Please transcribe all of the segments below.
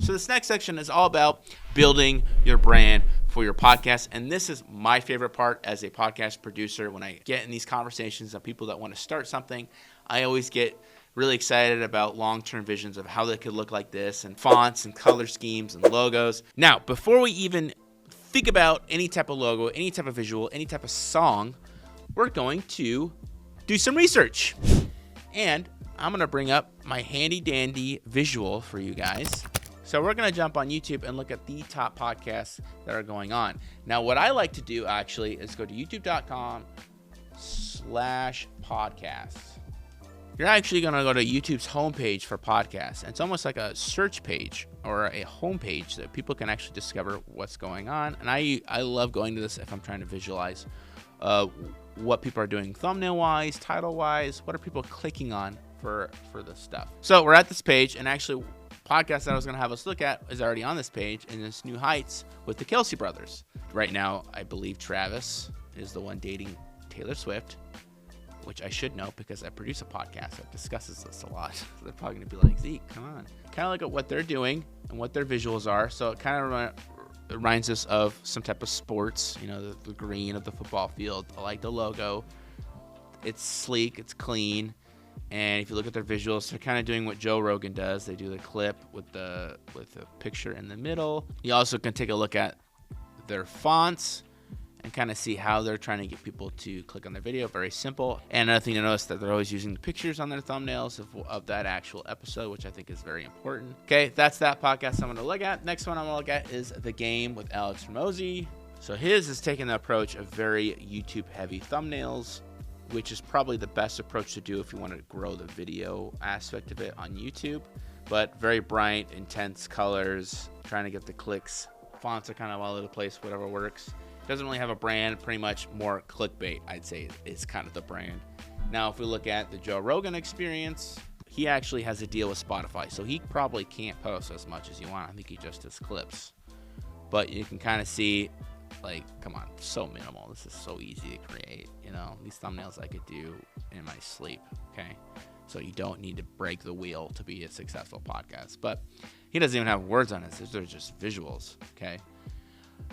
So this next section is all about building your brand for your podcast. And this is my favorite part as a podcast producer. When I get in these conversations of people that want to start something, I always get really excited about long-term visions of how they could look like this, and fonts and color schemes and logos. Now, before we even think about any type of logo, any type of visual, any type of song, we're going to do some research. And I'm going to bring up my handy dandy visual for you guys. So we're going to jump on YouTube and look at the top podcasts that are going on. Now, what I like to do actually is go to youtube.com/podcasts. You're actually going to go to YouTube's homepage for podcasts. And it's almost like a search page or a homepage that people can actually discover what's going on. And I love going to this if I'm trying to visualize what people are doing thumbnail-wise, title-wise. What are people clicking on for this stuff? So we're at this page, and actually podcast that I was going to have us look at is already on this page, in this New Heights with the Kelsey brothers. Right now, I believe Travis is the one dating Taylor Swift, which I should know because I produce a podcast that discusses this a lot. So they're probably going to be like, Zeke, come on. Kind of look at what they're doing and what their visuals are. So it kind of reminds us of some type of sports, the green of the football field. I like the logo. It's sleek, it's clean. And if you look at their visuals, they're kind of doing what Joe Rogan does. They do the clip with the picture in the middle. You also can take a look at their fonts and kind of see how they're trying to get people to click on their video. Very simple. And another thing to notice that they're always using the pictures on their thumbnails of that actual episode, which I think is very important. Okay, that's that podcast I'm going to look at. Next one I'm going to look at is The Game with Alex Hormozi. So his is taking the approach of very YouTube-heavy thumbnails, which is probably the best approach to do if you want to grow the video aspect of it on YouTube. But very bright, intense colors, trying to get the clicks. Fonts are kind of all over the place, whatever works. Doesn't really have a brand, pretty much more clickbait, I'd say, is kind of the brand. Now, if we look at the Joe Rogan experience, he actually has a deal with Spotify, so he probably can't post as much as you want. I think he just does clips. But you can kind of see, like, come on, so minimal. This is so easy to create, These thumbnails I could do in my sleep, okay? So you don't need to break the wheel to be a successful podcast. But he doesn't even have words on it. They're just visuals, okay?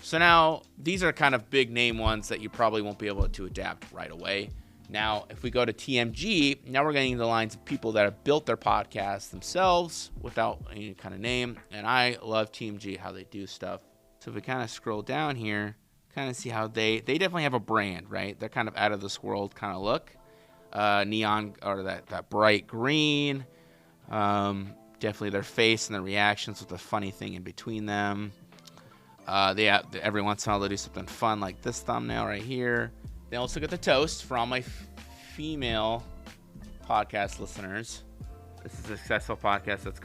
So now, these are kind of big name ones that you probably won't be able to adapt right away. Now, if we go to TMG, now we're getting the lines of people that have built their podcasts themselves without any kind of name. And I love TMG, how they do stuff. So if we kind of scroll down here, kind of see how they definitely have a brand, right? They're kind of out of this world kind of look. Neon, or that bright green. Definitely their face and their reactions with a funny thing in between them. Every once in a while they do something fun like this thumbnail right here. They also get the toast for all my female podcast listeners. This is a successful podcast that's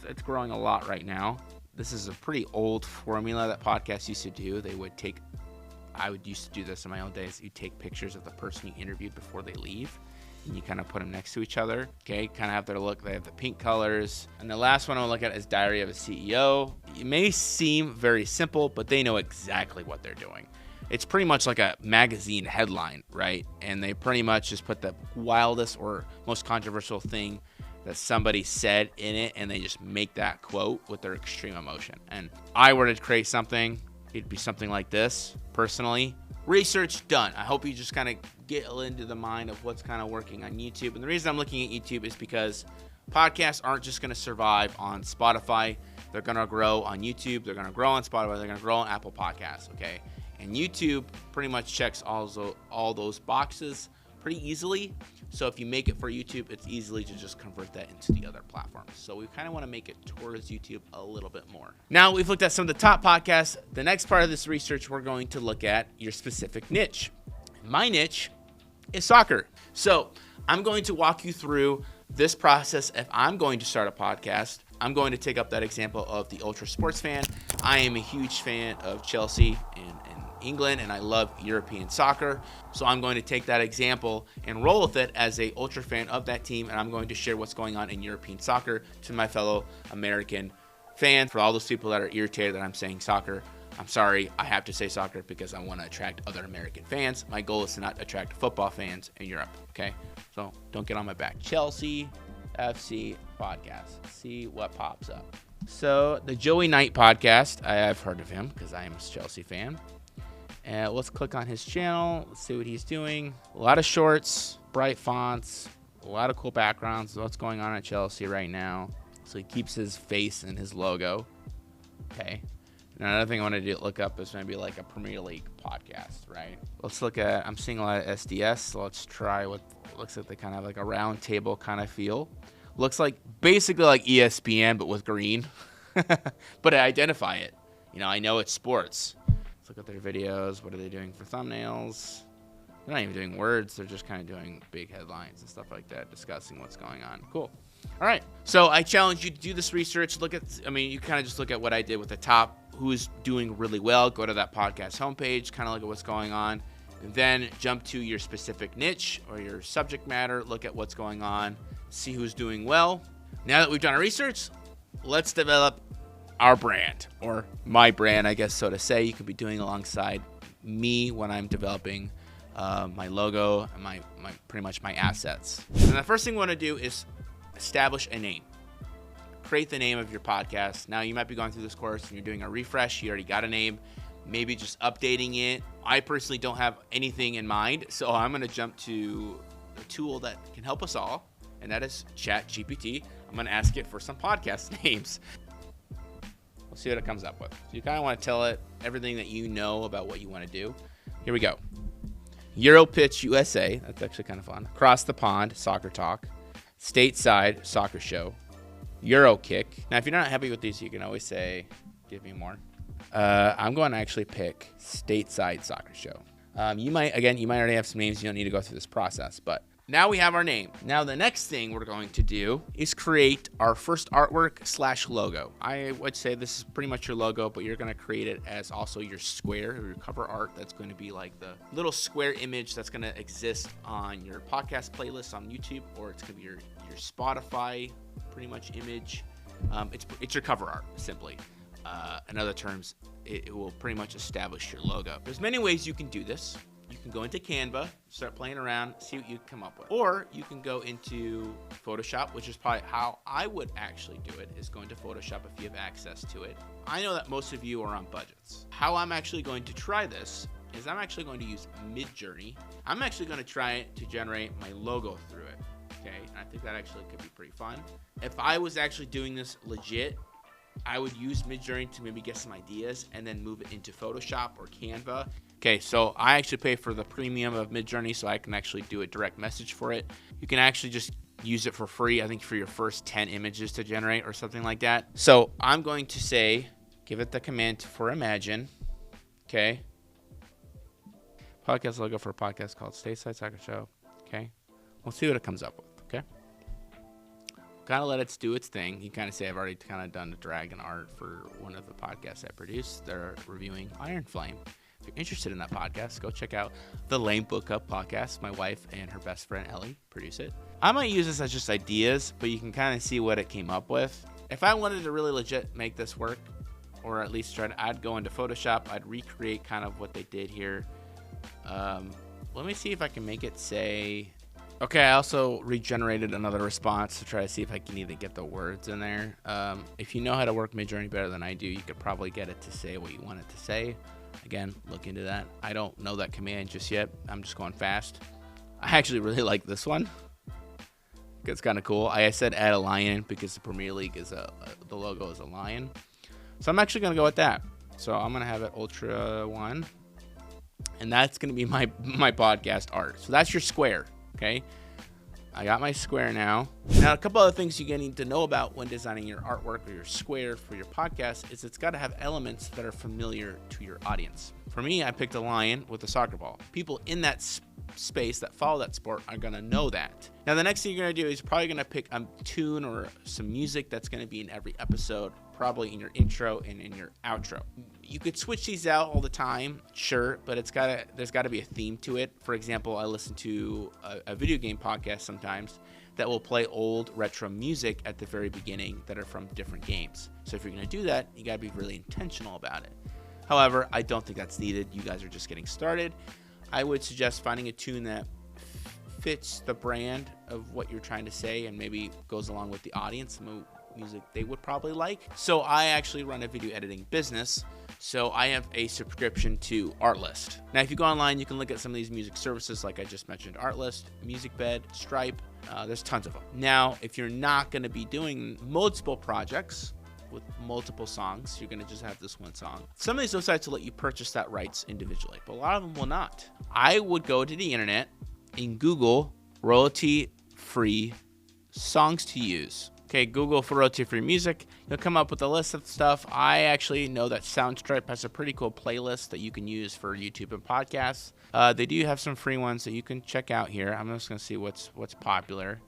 it's growing a lot right now. This is a pretty old formula that podcasts used to do. I would used to do this in my old days. You take pictures of the person you interviewed before they leave, and you kind of put them next to each other. Okay, kind of have their look. They have the pink colors. And the last one I'll look at is Diary of a CEO. It may seem very simple, but they know exactly what they're doing. It's pretty much like a magazine headline, right? And they pretty much just put the wildest or most controversial thing that somebody said in it, and they just make that quote with their extreme emotion. And I were to create something, it'd be something like this, personally. Research done. I hope you just kind of get into the mind of what's kind of working on YouTube. And the reason I'm looking at YouTube is because podcasts aren't just going to survive on Spotify. They're going to grow on YouTube. They're going to grow on Spotify. They're going to grow on Apple Podcasts, okay? And YouTube pretty much checks all those boxes pretty easily. So if you make it for YouTube, it's easily to just convert that into the other platforms. So we kind of want to make it towards YouTube a little bit more. Now we've looked at some of the top podcasts. The next part of this research, we're going to look at your specific niche. My niche is soccer. So I'm going to walk you through this process. If I'm going to start a podcast, I'm going to take up that example of the ultra sports fan. I am a huge fan of Chelsea in England, and I love European soccer. So I'm going to take that example and roll with it as a ultra fan of that team, and I'm going to share what's going on in European soccer to my fellow American fans. For all those people that are irritated that I'm saying soccer, I'm sorry, I have to say soccer because I want to attract other American fans. My goal is to not attract football fans in Europe, okay? So don't get on my back. Chelsea FC podcast. See what pops up. So the Joey Knight podcast, I've heard of him because I am a Chelsea fan. And let's click on his channel. Let's see what he's doing. A lot of shorts, bright fonts, a lot of cool backgrounds. What's going on at Chelsea right now? So he keeps his face and his logo. Okay. Now, another thing I want to look up is maybe like a Premier League podcast, right? Let's look at, I'm seeing a lot of SDS. So let's try what looks like the kind of like a round table kind of feel. Looks like basically like ESPN, but with green. But I identify it. You know, I know it's sports. Let's look at their videos. What are they doing for thumbnails? They're not even doing words. They're just kind of doing big headlines and stuff like that, discussing what's going on. Cool. All right. So I challenge you to do this research. Look at, I mean, you kind of just look at what I did with the top, who's doing really well. Go to that podcast homepage, kind of look at what's going on. And then jump to your specific niche or your subject matter. Look at what's going on. See who's doing well. Now that we've done our research, let's develop our brand, or my brand, I guess, so to say. You could be doing alongside me when I'm developing my logo and my pretty much my assets. And the first thing we want to do is establish a name. Create the name of your podcast. Now you might be going through this course and you're doing a refresh. You already got a name. Maybe just updating it. I personally don't have anything in mind, so I'm going to jump to a tool that can help us all, and that is ChatGPT. I'm going to ask it for some podcast names. We'll see what it comes up with. So you kind of want to tell it everything that you know about what you want to do. Here we go. Euro Pitch USA. That's actually kind of fun. Across the Pond, Soccer Talk. Stateside, Soccer Show. Euro Kick. Now, if you're not happy with these, you can always say, give me more. I'm going to actually pick Stateside Soccer Show. You might already have some names. You don't need to go through this process, but now we have our name. Now the next thing we're going to do is create our first artwork / logo. I would say this is pretty much your logo, but you're going to create it as also your square or your cover art. That's going to be like the little square image that's going to exist on your podcast playlist on YouTube, or it's going to be your Spotify pretty much image. It's your cover art, simply. In other terms, it will pretty much establish your logo. There's many ways you can do this. You can go into Canva, start playing around, see what you come up with. Or you can go into Photoshop, which is probably how I would actually do it, is go into Photoshop if you have access to it. I know that most of you are on budgets. How I'm actually going to try this is I'm actually going to use Midjourney. I'm actually going to try to generate my logo through it. Okay, and I think that actually could be pretty fun. If I was actually doing this legit, I would use Midjourney to maybe get some ideas and then move it into Photoshop or Canva. Okay, so I actually pay for the premium of Midjourney so I can actually do a direct message for it. You can actually just use it for free, I think for your first 10 images to generate or something like that. So I'm going to say, give it the command for Imagine. Okay. Podcast logo for a podcast called Stateside Soccer Show. Okay. We'll see what it comes up with. Okay. Kind of let it do its thing. You kind of say I've already kind of done the dragon art for one of the podcasts I produced. They're reviewing Iron Flame. If you're interested in that podcast, go check out the Lame Book Up podcast. My wife and her best friend Ellie produce it. I might use this as just ideas, but you can kind of see what it came up with. If I wanted to really legit make this work, or at least I'd go into Photoshop. I'd recreate kind of what they did here. Let me see if I can make it say... Okay, I also regenerated another response to try to see if I can either get the words in there. If you know how to work Midjourney better than I do, you could probably get it to say what you want it to say. Again, look into that. I don't know that command just yet. I'm just going fast. I actually really like this one. It's kind of cool. I said add a lion because the Premier League is the logo is a lion. So I'm actually going to go with that. So I'm going to have it Ultra 1. And that's going to be my podcast art. So that's your square. Okay, I got my square now. Now, a couple other things you need to know about when designing your artwork or your square for your podcast is it's got to have elements that are familiar to your audience. For me, I picked a lion with a soccer ball. People in that space that follow that sport are going to know that. Now, the next thing you're going to do is you're probably going to pick a tune or some music that's going to be in every episode, probably in your intro and in your outro. You could switch these out all the time, sure, but there's got to be a theme to it. For example, I listen to a video game podcast sometimes that will play old retro music at the very beginning that are from different games. So if you're going to do that, you got to be really intentional about it. However, I don't think that's needed. You guys are just getting started. I would suggest finding a tune that fits the brand of what you're trying to say and maybe goes along with the audience. music they would probably like. So I actually run a video editing business. So I have a subscription to Artlist. Now, if you go online, you can look at some of these music services like I just mentioned, Artlist, MusicBed, Stripe. There's tons of them. Now, if you're not going to be doing multiple projects with multiple songs, you're going to just have this one song. Some of these websites will let you purchase that rights individually, but a lot of them will not. I would go to the internet and Google royalty-free songs to use. Okay, Google for royalty-free music. You'll come up with a list of stuff. I actually know that Soundstripe has a pretty cool playlist that you can use for YouTube and podcasts. They do have some free ones that you can check out here. I'm just going to see what's popular.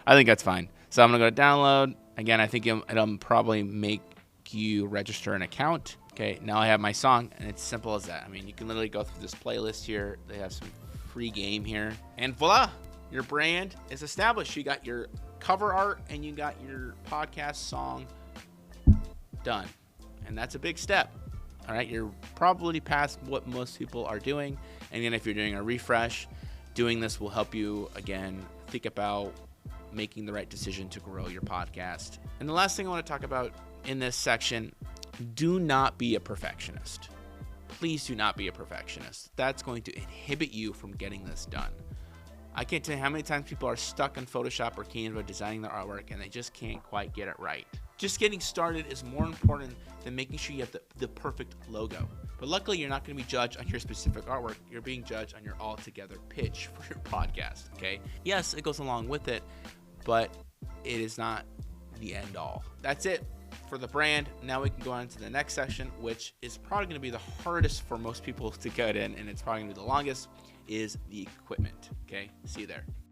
I think that's fine. So I'm going to go to download. Again, I think it'll probably make you register an account. Okay, now I have my song, and it's simple as that. I mean, you can literally go through this playlist here. They have some free game here. And voila, your brand is established. You got your cover art and you got your podcast song done. And that's a big step. All right, you're probably past what most people are doing. And then if you're doing a refresh, doing this will help you, again, think about making the right decision to grow your podcast. And the last thing I want to talk about in this section, do not be a perfectionist. Please do not be a perfectionist. That's going to inhibit you from getting this done. I can't tell you how many times people are stuck in Photoshop or Canva designing their artwork and they just can't quite get it right. Just getting started is more important than making sure you have the perfect logo. But luckily, you're not going to be judged on your specific artwork. You're being judged on your altogether pitch for your podcast, okay? Yes, it goes along with it, but it is not the end all. That's it for the brand. Now we can go on to the next section, which is probably going to be the hardest for most people to get in, and it's probably going to be the longest, is the equipment, okay? See you there.